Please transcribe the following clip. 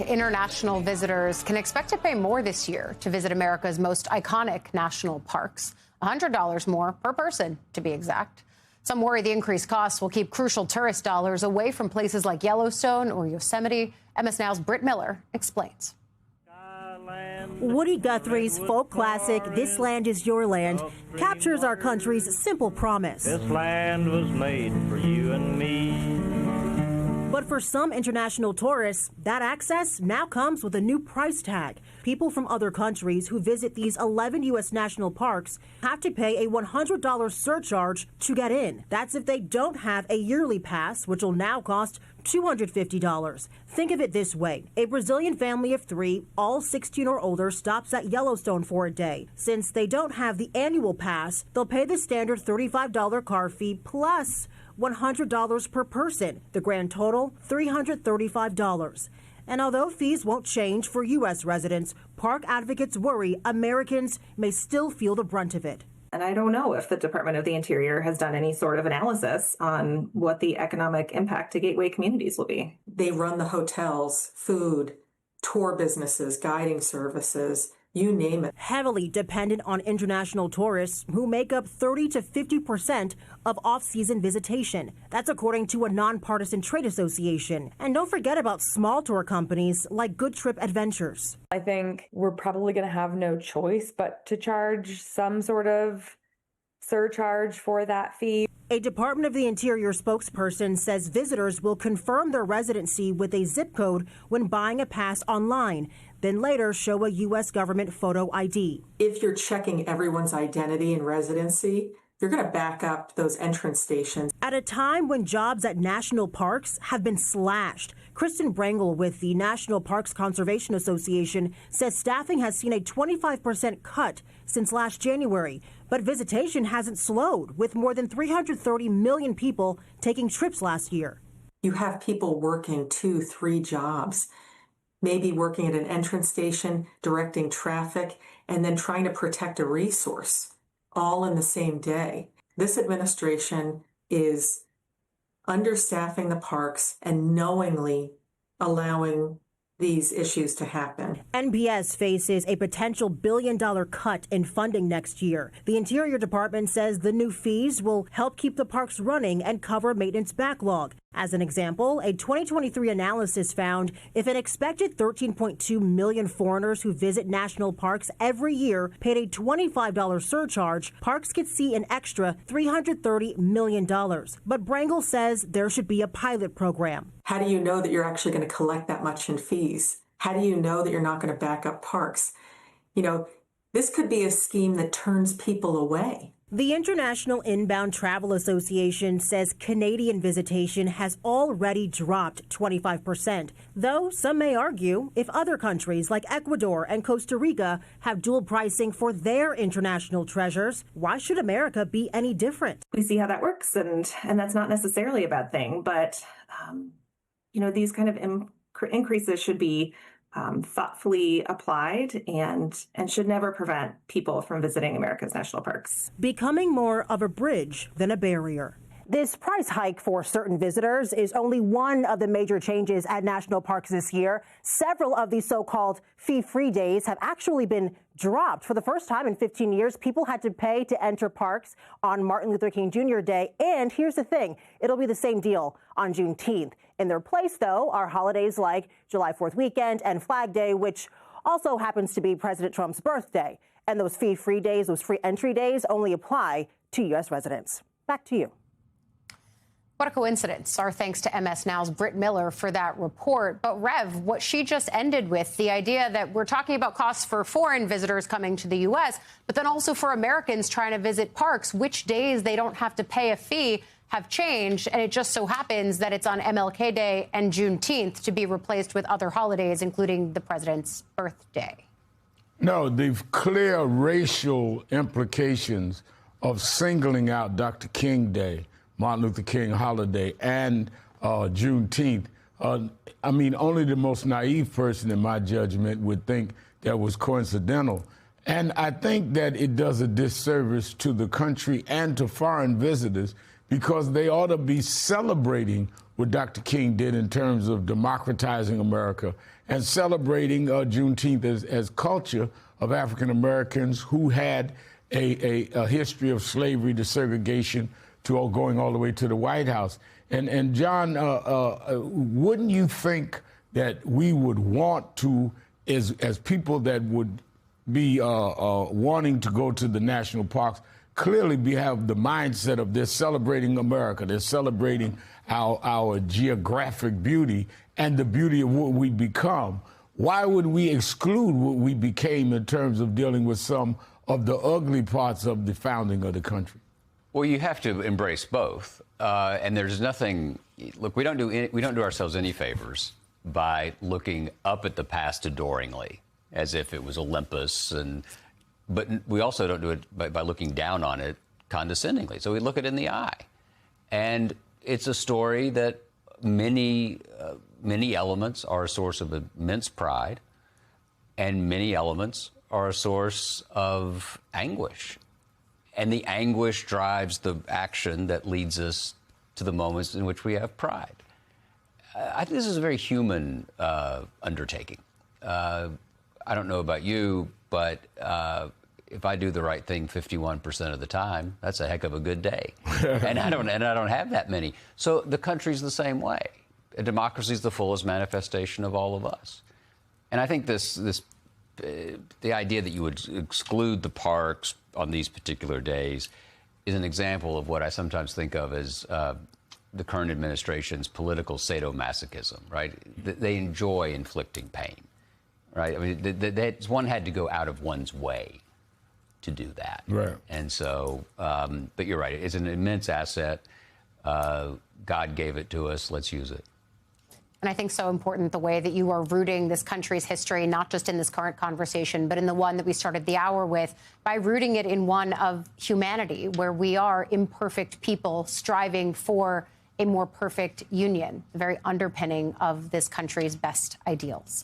International visitors can expect to pay more this year to visit America's most iconic national parks. $100 more per person, to be exact. Some worry the increased costs will keep crucial tourist dollars away from places like Yellowstone or Yosemite. MS Now's Britt Miller explains. Woody Guthrie's folk classic, This Land Is Your Land, captures our country's simple promise. This land was made for you and me. But for some international tourists, that access now comes with a new price tag. People from other countries who visit these 11 U.S. national parks have to pay a $100 surcharge to get in. That's if they don't have a yearly pass, which will now cost $250. Think of it this way. A Brazilian family of 3, all 16 or older, stops at Yellowstone for a day. Since they don't have the annual pass, they'll pay the standard $35 car fee plus $100 per person. The grand total, $335. And although fees won't change for U.S. residents, park advocates worry Americans may still feel the brunt of it. And I don't know if the Department of the Interior has done any sort of analysis on what the economic impact to gateway communities will be. They run the hotels, food, tour businesses, guiding services, you name it. Heavily dependent on international tourists who make up 30 to 50% of off-season visitation. That's according to a nonpartisan trade association. And don't forget about small tour companies like Good Trip Adventures. I think we're probably going to have no choice but to charge some sort of surcharge for that fee. A Department of the Interior spokesperson says visitors will confirm their residency with a zip code when buying a pass online, then later show a U.S. government photo ID. If you're checking everyone's identity and residency, you're going to back up those entrance stations. At a time when jobs at national parks have been slashed, Kristen Brangle with the National Parks Conservation Association says staffing has seen a 25% cut since last January. But visitation hasn't slowed, with more than 330 million people taking trips last year. You have people working 2, 3 jobs, maybe working at an entrance station, directing traffic, and then trying to protect a resource, all in the same day. This administration is understaffing the parks and knowingly allowing these issues to happen. NPS faces a potential $1 billion cut in funding next year. The Interior Department says the new fees will help keep the parks running and cover maintenance backlog. As an example, a 2023 analysis found if an expected 13.2 million foreigners who visit national parks every year paid a $25 surcharge, parks could see an extra $330 million. But Brangle says there should be a pilot program. How do you know that you're actually going to collect that much in fees? How do you know that you're not going to back up parks? You know, this could be a scheme that turns people away. The International Inbound Travel Association says Canadian visitation has already dropped 25%, though some may argue if other countries like Ecuador and Costa Rica have dual pricing for their international treasures, why should America be any different? We see how that works, and that's not necessarily a bad thing, but these kind of increases should be thoughtfully applied and should never prevent people from visiting America's national parks. Becoming more of a bridge than a barrier. This price hike for certain visitors is only one of the major changes at national parks this year. Several of these so-called fee-free days have actually been dropped. For the first time in 15 years, people had to pay to enter parks on Martin Luther King Jr. Day. And here's the thing, it'll be the same deal on Juneteenth. In their place, though, are holidays like July 4th weekend and Flag Day, which also happens to be President Trump's birthday. And those fee-free days, those free entry days, only apply to U.S. residents. Back to you. What a coincidence. Our thanks to MS Now's Britt Miller for that report. But Rev, what she just ended with, the idea that we're talking about costs for foreign visitors coming to the U.S., but then also for Americans trying to visit parks, which days they don't have to pay a fee have changed. And it just so happens that it's on MLK Day and Juneteenth to be replaced with other holidays, including the president's birthday. No, the clear racial implications of singling out Dr. King Day, Martin Luther King holiday, and Juneteenth. Only the most naive person, in my judgment, would think that was coincidental. And I think that it does a disservice to the country and to foreign visitors because they ought to be celebrating what Dr. King did in terms of democratizing America and celebrating Juneteenth as culture of African Americans who had a history of slavery to segregation to going all the way to the White House. And John, wouldn't you think that we would want to, as people that would be wanting to go to the national parks, clearly have the mindset of they're celebrating America, they're celebrating our geographic beauty and the beauty of what we become. Why would we exclude what we became in terms of dealing with some of the ugly parts of the founding of the country? Well, you have to embrace both, and there's nothing. Look, we don't do ourselves any favors by looking up at the past adoringly, as if it was Olympus, but we also don't do it by looking down on it condescendingly. So we look it in the eye, and it's a story that many elements are a source of immense pride, and many elements are a source of anguish. And the anguish drives the action that leads us to the moments in which we have pride. I think this is a very human undertaking. I don't know about you, but if I do the right thing 51% of the time, that's a heck of a good day. and I don't have that many. So the country's the same way. A democracy is the fullest manifestation of all of us. And I think the idea that you would exclude the parks on these particular days is an example of what I sometimes think of as the current administration's political sadomasochism, right? They enjoy inflicting pain, right? I mean, one had to go out of one's way to do that. Right. And so, but you're right, it's an immense asset. God gave it to us, let's use it. And I think so important the way that you are rooting this country's history, not just in this current conversation, but in the one that we started the hour with, by rooting it in one of humanity, where we are imperfect people striving for a more perfect union, the very underpinning of this country's best ideals.